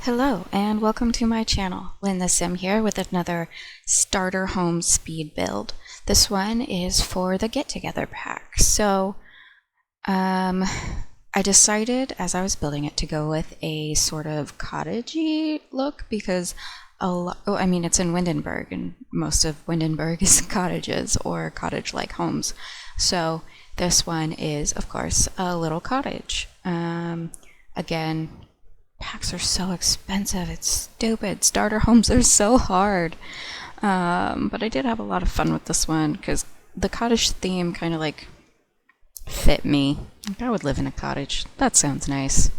Hello and welcome to my channel. LynnTheSim here with another starter home speed build. This one is for the get together pack. So I decided as I was building it to go with a sort of cottagey look because it's in Windenburg and most of Windenburg is cottages or cottage-like homes. So this one is of course a little cottage. Again, packs are so expensive. It's stupid. Starter homes are so hard. But I did have a lot of fun with this one because the cottage theme kind of like fit me. Like, I would live in a cottage. That sounds nice.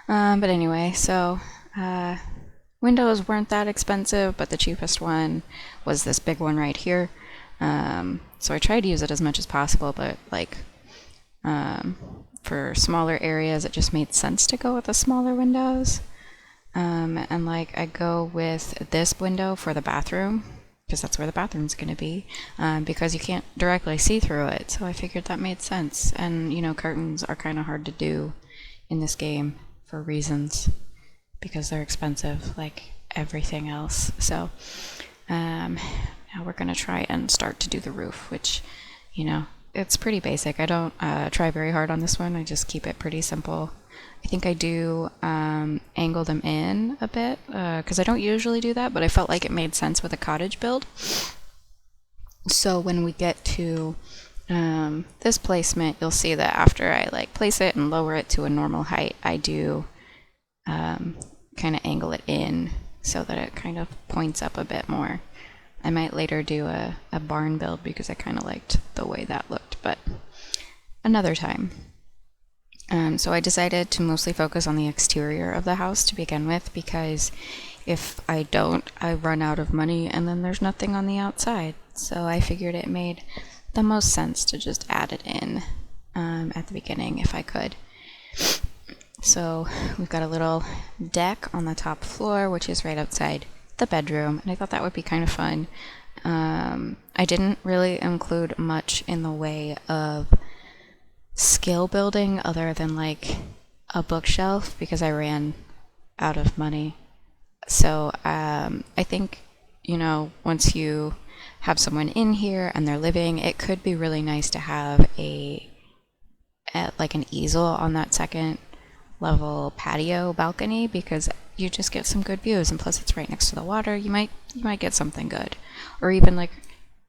But anyway, so windows weren't that expensive, but the cheapest one was this big one right here. So I tried to use it as much as possible, but like for smaller areas, it just made sense to go with the smaller windows. And like I go with this window for the bathroom because that's where the bathroom's going to be, because you can't directly see through it. So I figured that made sense. And you know, curtains are kind of hard to do in this game for reasons because they're expensive like everything else. So now we're going to try and start to do the roof, which, you know, it's pretty basic. I don't try very hard on this one. I just keep it pretty simple. I think I do angle them in a bit because I don't usually do that, but I felt like it made sense with a cottage build. So when we get to this placement, you'll see that after I like place it and lower it to a normal height, I do kind of angle it in so that it kind of points up a bit more. I might later do a barn build because I kind of liked the way that looked, but another time. So I decided to mostly focus on the exterior of the house to begin with, because if I don't, I run out of money and then there's nothing on the outside. So I figured it made the most sense to just add it in at the beginning if I could. So we've got a little deck on the top floor, which is right outside the bedroom, and I thought that would be kind of fun. I didn't really include much in the way of skill building other than like a bookshelf because I ran out of money. So I think, you know, once you have someone in here and they're living, it could be really nice to have like an easel on that second level patio balcony, because you just get some good views, and plus it's right next to the water. You might get something good. Or even like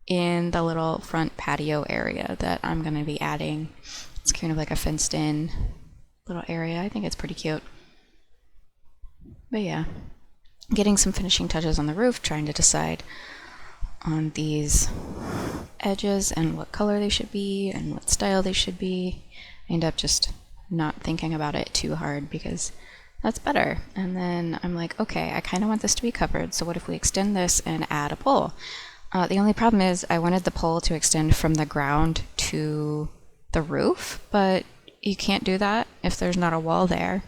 in the little front patio area that I'm going to be adding, it's kind of like a fenced in little area. I think it's pretty cute. But yeah, getting some finishing touches on the roof, trying to decide on these edges and what color they should be and what style they should be. I end up just not thinking about it too hard because that's better. And then I'm like, okay, I kind of want this to be covered, so what if we extend this and add a pole? The only problem is I wanted the pole to extend from the ground to the roof, but you can't do that if there's not a wall there,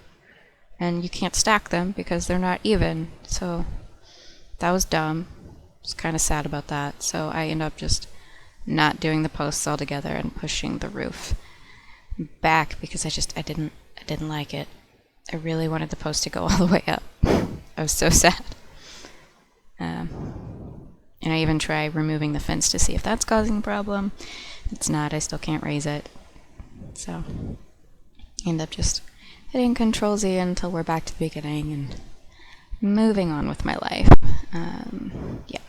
and you can't stack them because they're not even. So that was dumb. I was kind of sad about that. So I end up just not doing the posts altogether and pushing the roof back because I didn't like it. I really wanted the post to go all the way up. I was so sad. And I even tried removing the fence to see if that's causing a problem. It's not. I still can't raise it. So I end up just hitting Control-Z until we're back to the beginning and moving on with my life. Yeah.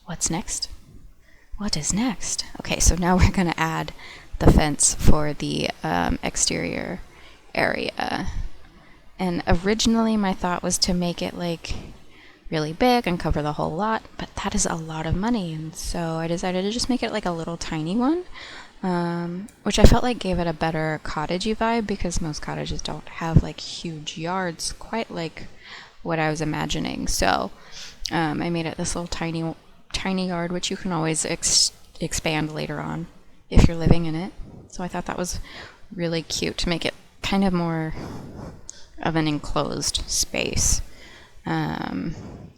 What's next? What is next? Okay, so now we're going to add the fence for the exterior area. And originally my thought was to make it like really big and cover the whole lot, but that is a lot of money, and so I decided to just make it like a little tiny one, which I felt like gave it a better cottagey vibe because most cottages don't have like huge yards quite like what I was imagining. So I made it this little tiny yard, which you can always expand later on if you're living in it. So I thought that was really cute to make it kind of more of an enclosed space.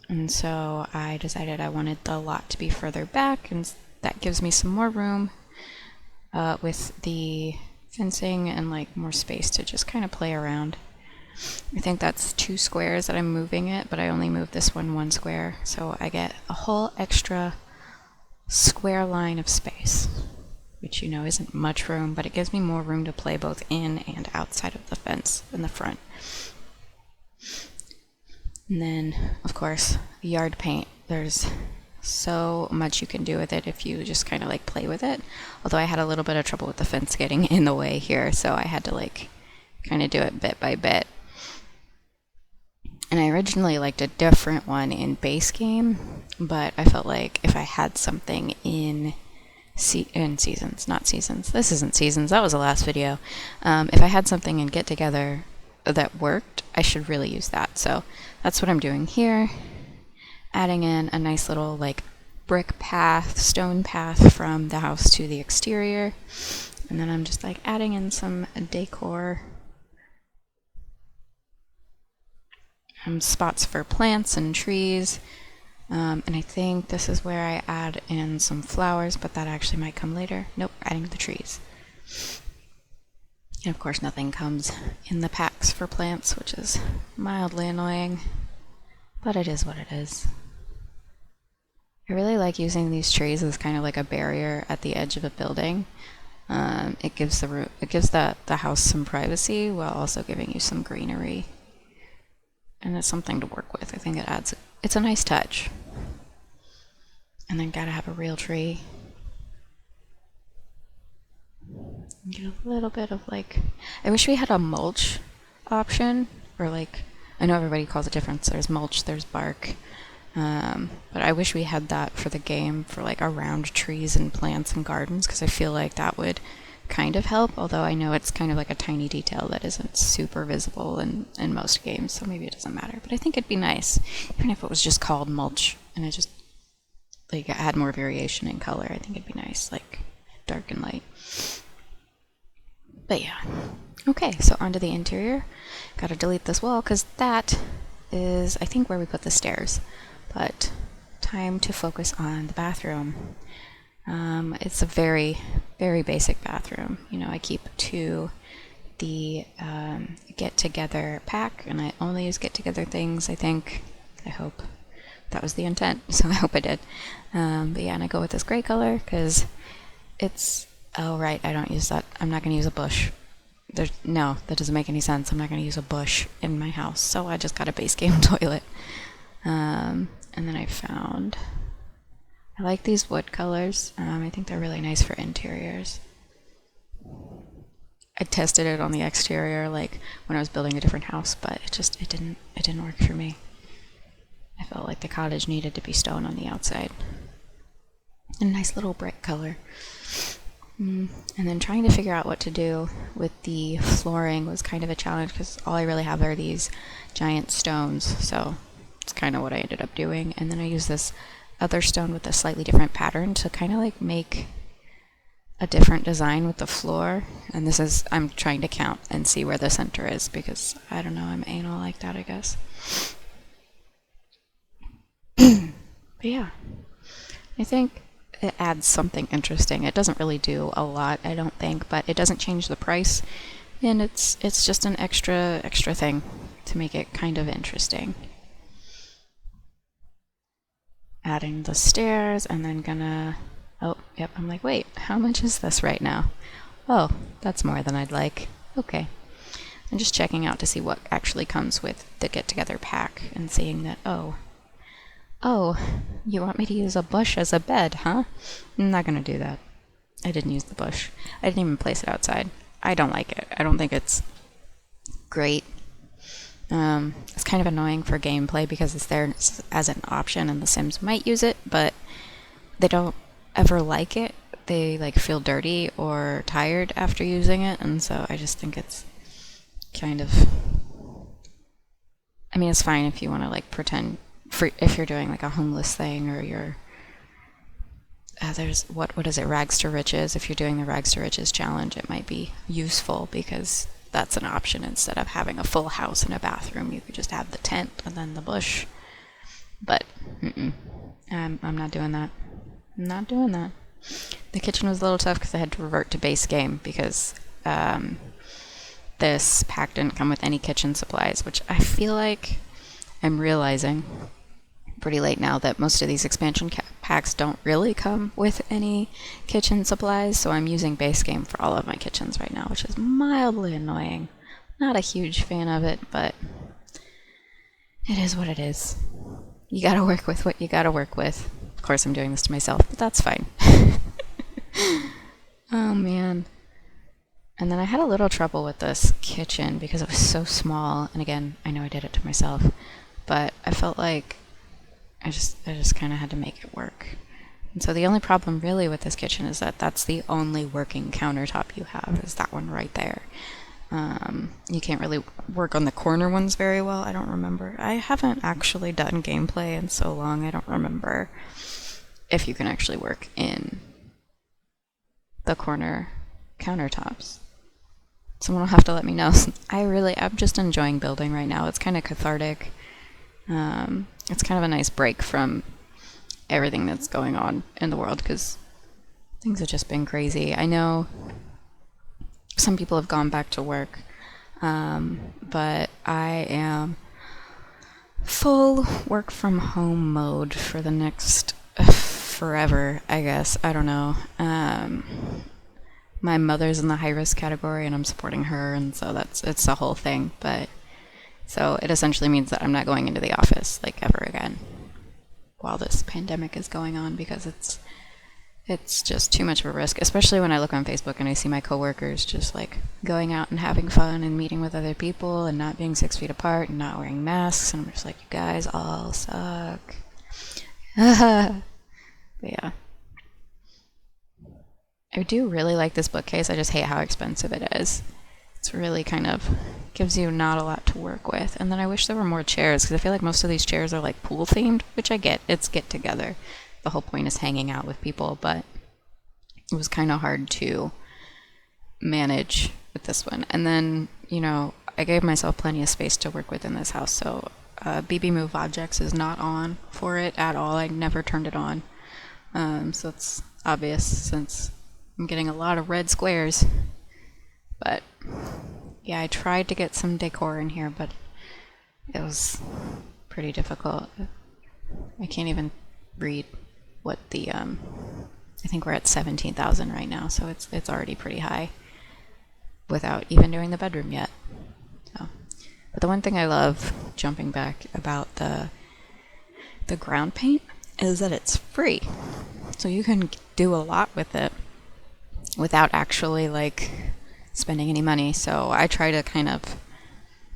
And so I decided I wanted the lot to be further back, and that gives me some more room with the fencing and like more space to just kind of play around. I think that's 2 squares that I'm moving it, but I only moved this one square, so I get a whole extra square line of space, which you know isn't much room, but it gives me more room to play both in and outside of the fence in the front. And then, of course, yard paint. There's so much you can do with it if you just kind of like play with it. Although I had a little bit of trouble with the fence getting in the way here, so I had to like kind of do it bit by bit. And I originally liked a different one in base game, but I felt like if I had something in seasons, not seasons. This isn't seasons. That was the last video. If I had something in get together that worked, I should really use that. So that's what I'm doing here. Adding in a nice little like brick path, stone path from the house to the exterior. And then I'm just like adding in some decor. Spots for plants and trees. And I think this is where I add in some flowers, but that actually might come later. Nope, adding the trees. And of course nothing comes in the packs for plants, which is mildly annoying, but it is what it is. I really like using these trees as kind of like a barrier at the edge of a building. It gives the house some privacy while also giving you some greenery. And it's something to work with. I think it's a nice touch. And then gotta have a real tree. Get a little bit of like, I wish we had a mulch option, or like, I know everybody calls it different. There's mulch, there's bark. But I wish we had that for the game for like around trees and plants and gardens, because I feel like that would kind of help, although I know it's kind of like a tiny detail that isn't super visible in most games, so maybe it doesn't matter. But I think it'd be nice, even if it was just called mulch and it just like had more variation in color. I think it'd be nice, like dark and light. But yeah. Okay, so onto the interior. Gotta delete this wall because that is, I think, where we put the stairs. But time to focus on the bathroom. It's a very, very basic bathroom. You know, I keep to the get-together pack, and I only use get-together things, I think. I hope that was the intent, so I hope I did. But yeah, and I go with this gray color because it's, oh right, I don't use that. I'm not going to use a bush. No, that doesn't make any sense. I'm not going to use a bush in my house, so I just got a base game toilet. And then I like these wood colors. I think they're really nice for interiors. I tested it on the exterior, like when I was building a different house, but it didn't work for me. I felt like the cottage needed to be stone on the outside. And a nice little brick color. And then trying to figure out what to do with the flooring was kind of a challenge because all I really have are these giant stones. So it's kind of what I ended up doing. And then I use this other stone with a slightly different pattern to kind of like make a different design with the floor. And this is, I'm trying to count and see where the center is because I don't know, I'm anal like that, I guess. But yeah, I think it adds something interesting. It doesn't really do a lot, I don't think, but it doesn't change the price, and it's just an extra thing to make it kind of interesting. Adding the stairs, and then gonna, oh, yep, I'm like, wait, how much is this right now? Oh, that's more than I'd like. Okay. I'm just checking out to see what actually comes with the get-together pack, and seeing that, oh, you want me to use a bush as a bed, huh? I'm not gonna do that. I didn't use the bush. I didn't even place it outside. I don't like it. I don't think it's great. It's kind of annoying for gameplay because it's there as an option and the Sims might use it, but they don't ever like it. They like feel dirty or tired after using it, and so I just think it's kind of, I mean, it's fine if you want to like pretend, if you're doing like a homeless thing, or you're there's what is it, rags to riches. If you're doing the rags to riches challenge, it might be useful because that's an option. Instead of having a full house and a bathroom, you could just have the tent and then the bush. But I'm not doing that. I'm not doing that. The kitchen was a little tough because I had to revert to base game because this pack didn't come with any kitchen supplies, which I feel like I'm realizing pretty late now that most of these expansion packs don't really come with any kitchen supplies, so I'm using base game for all of my kitchens right now, which is mildly annoying. Not a huge fan of it, but it is what it is. You gotta work with what you gotta work with. Of course, I'm doing this to myself, but that's fine. Oh man. And then I had a little trouble with this kitchen because it was so small, and again, I know I did it to myself, but I felt like I just kind of had to make it work. And so the only problem really with this kitchen is that that's the only working countertop you have, is that one right there. You can't really work on the corner ones very well. I don't remember. I haven't actually done gameplay in so long, I don't remember if you can actually work in the corner countertops. Someone will have to let me know. I'm just enjoying building right now. It's kind of cathartic. It's kind of a nice break from everything that's going on in the world, because things have just been crazy. I know some people have gone back to work, but I am full work from home mode for the next forever, I guess. I don't know. My mother's in the high risk category and I'm supporting her, and so it's a whole thing. But so it essentially means that I'm not going into the office like ever again while this pandemic is going on, because it's just too much of a risk, especially when I look on Facebook and I see my coworkers just like going out and having fun and meeting with other people and not being 6 feet apart and not wearing masks, and I'm just like, you guys all suck. But yeah. I do really like this bookcase. I just hate how expensive it is. It's really kind of gives you not a lot to work with. And then I wish there were more chairs, because I feel like most of these chairs are like pool themed, which I get. It's get together. The whole point is hanging out with people, but it was kind of hard to manage with this one. And then, I gave myself plenty of space to work with in this house, so BB Move Objects is not on for it at all. I never turned it on. So it's obvious since I'm getting a lot of red squares. But yeah, I tried to get some decor in here, but it was pretty difficult. I can't even read what the I think we're at 17,000 right now, so it's already pretty high without even doing the bedroom yet. So, but the one thing I love, jumping back, about the ground paint is that it's free. So you can do a lot with it without actually like spending any money. So I try to kind of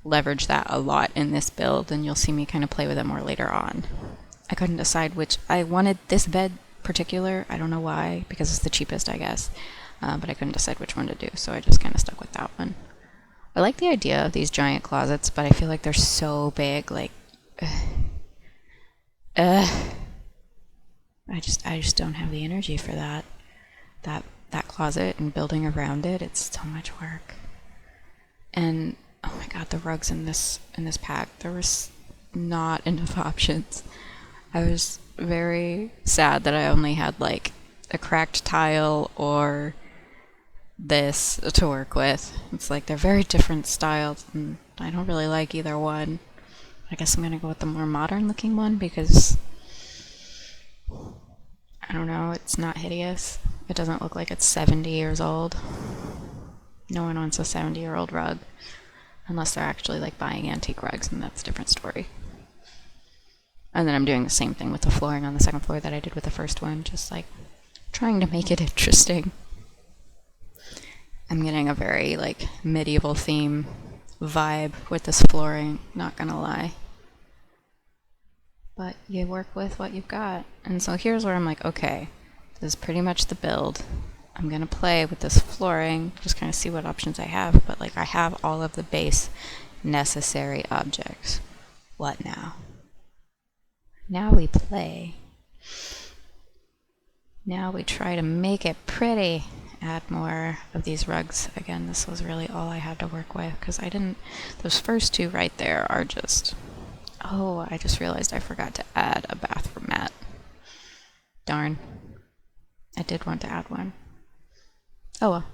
leverage that a lot in this build, and you'll see me kind of play with it more later on. I couldn't decide which. I wanted this bed particular. I don't know why, because it's the cheapest, I guess. But I couldn't decide which one to do, so I just kind of stuck with that one. I like the idea of these giant closets, but I feel like they're so big. Like, I just don't have the energy for that closet and building around it. It's so much work. And oh my god, the rugs in this pack, there was not enough options. I was very sad that I only had like a cracked tile or this to work with. It's like they're very different styles, and I don't really like either one. I guess I'm gonna go with the more modern looking one because I don't know, it's not hideous. It doesn't look like it's 70 years old. No one wants a 70-year-old rug unless they're actually like buying antique rugs, and that's a different story. And then I'm doing the same thing with the flooring on the second floor that I did with the first one, just like trying to make it interesting. I'm getting a very like medieval theme vibe with this flooring, not gonna lie. But you work with what you've got. And so here's where I'm like, okay, this is pretty much the build. I'm gonna play with this flooring, just kind of see what options I have, but like I have all of the base necessary objects. What now? Now we play. Now we try to make it pretty. Add more of these rugs. Again, this was really all I had to work with, because I didn't, those first two right there are just, oh, I just realized I forgot to add a bathroom mat. Darn. I did want to add one. Oh well.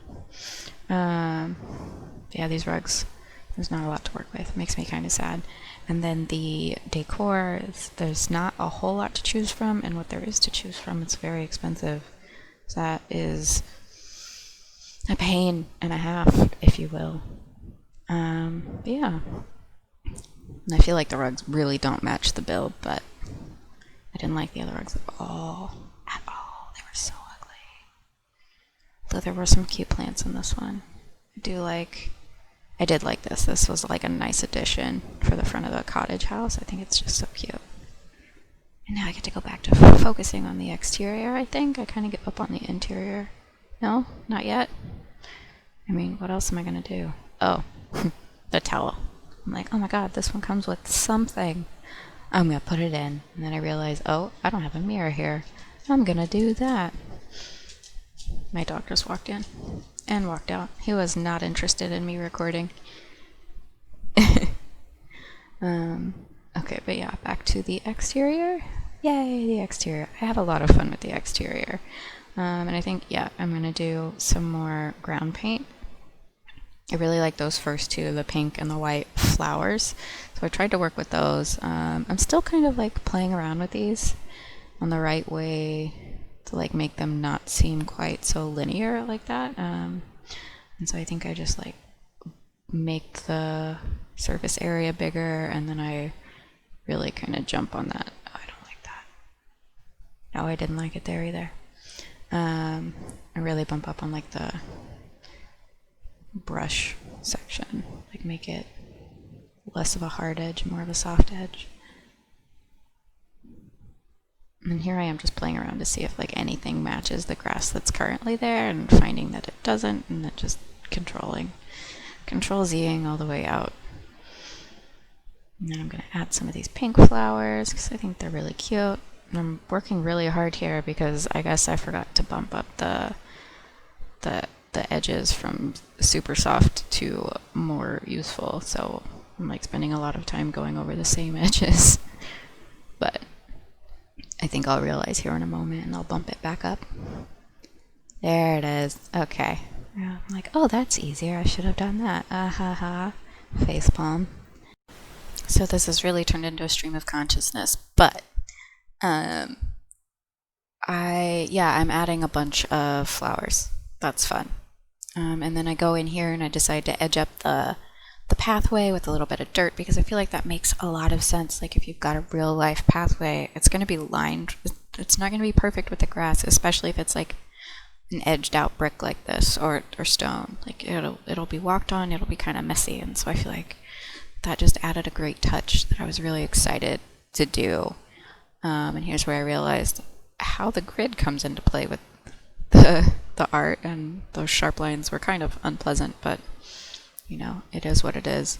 Yeah, these rugs, there's not a lot to work with. It makes me kind of sad. And then the decor, there's not a whole lot to choose from, and what there is to choose from, it's very expensive. So that is a pain and a half, if you will. But yeah. And I feel like the rugs really don't match the build, but I didn't like the other rugs at all. At all. They were so ugly. Though there were some cute plants in this one. I did like this. This was like a nice addition for the front of the cottage house. I think it's just so cute. And now I get to go back to focusing on the exterior, I think. I kind of give up on the interior. No? Not yet? I mean, what else am I going to do? Oh, the towel. I'm like, oh my god, this one comes with something. I'm going to put it in. And then I realize, oh, I don't have a mirror here. I'm going to do that. My dog just walked in and walked out. He was not interested in me recording. Okay, but yeah, back to the exterior. Yay, the exterior. I have a lot of fun with the exterior. And I think, yeah, I'm going to do some more ground paint. I really like those first two, the pink and the white flowers. So I tried to work with those. I'm still kind of like playing around with these on the right way to like make them not seem quite so linear like that. And so I think I just like make the surface area bigger, and then I really kind of jump on that. Oh, I don't like that. No, I didn't like it there either. I really bump up on like the brush section, like make it less of a hard edge, more of a soft edge. And here I am just playing around to see if like anything matches the grass that's currently there, and finding that it doesn't, and then just Control-Zing all the way out. And then I'm going to add some of these pink flowers because I think they're really cute. And I'm working really hard here because I guess I forgot to bump up the edges from super soft to more useful. So I'm like spending a lot of time going over the same edges. But I think I'll realize here in a moment, and I'll bump it back up. There it is. Okay. I'm like, oh, that's easier. I should have done that. Facepalm. So this has really turned into a stream of consciousness, but I'm adding a bunch of flowers. That's fun. And then I go in here and I decide to edge up the pathway with a little bit of dirt, because I feel like that makes a lot of sense. Like if you've got a real life pathway, it's going to be lined. It's not going to be perfect with the grass, especially if it's like an edged out brick like this or stone. Like it'll be walked on, it'll be kind of messy. And so I feel like that just added a great touch that I was really excited to do. And here's where I realized how the grid comes into play with the art, and those sharp lines were kind of unpleasant, but you know, it is what it is.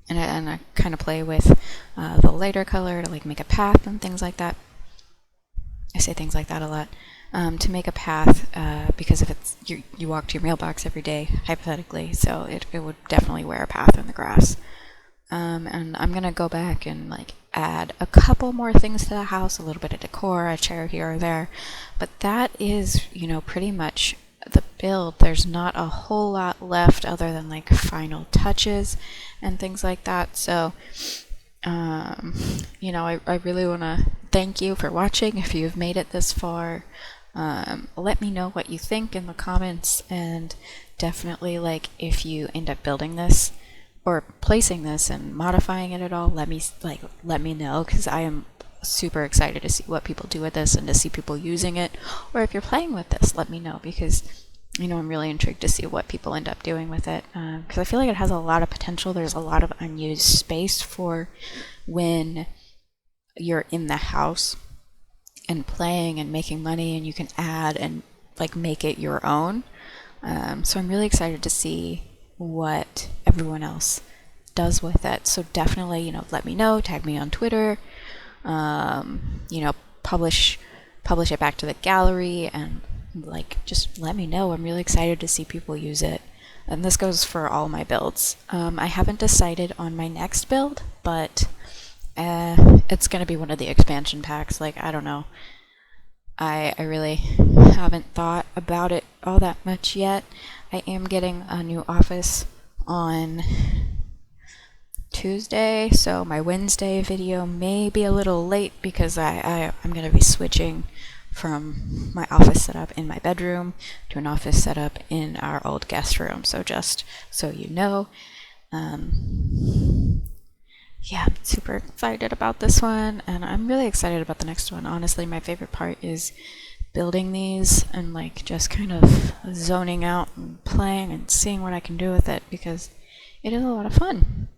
And I kind of play with the lighter color to like make a path and things like that. I say things like that a lot. To make a path, because if it's you walk to your mailbox every day, hypothetically, so it would definitely wear a path in the grass. And I'm gonna go back and like add a couple more things to the house, a little bit of decor, a chair here or there, but that is, you know, pretty much the build. There's not a whole lot left other than like final touches and things like that. So you know, I really want to thank you for watching. If you've made it this far, let me know what you think in the comments, and definitely like if you end up building this or placing this and modifying it at all, let me know, because I am super excited to see what people do with this and to see people using it. Or if you're playing with this, let me know, because you know, I'm really intrigued to see what people end up doing with it, because I feel like it has a lot of potential. There's a lot of unused space for when you're in the house and playing and making money, and you can add and like make it your own. So I'm really excited to see what everyone else does with it. So definitely, you know, let me know, tag me on Twitter, you know, publish it back to the gallery, and like just let me know. I'm really excited to see people use it. And this goes for all my builds. I haven't decided on my next build, but it's gonna be one of the expansion packs. Like, I don't know, I really haven't thought about it all that much yet. I am getting a new office on Tuesday, so my Wednesday video may be a little late because I'm going to be switching from my office setup in my bedroom to an office setup in our old guest room. So just so you know, yeah, I'm super excited about this one, and I'm really excited about the next one. Honestly, my favorite part is building these and like just kind of zoning out and playing and seeing what I can do with it, because it is a lot of fun.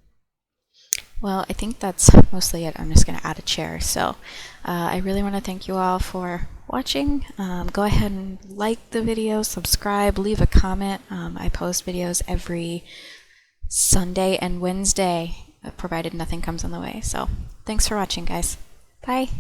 Well, I think that's mostly it. I'm just going to add a chair. So I really want to thank you all for watching. Go ahead and like the video, subscribe, leave a comment. I post videos every Sunday and Wednesday, provided nothing comes in the way. So thanks for watching, guys. Bye.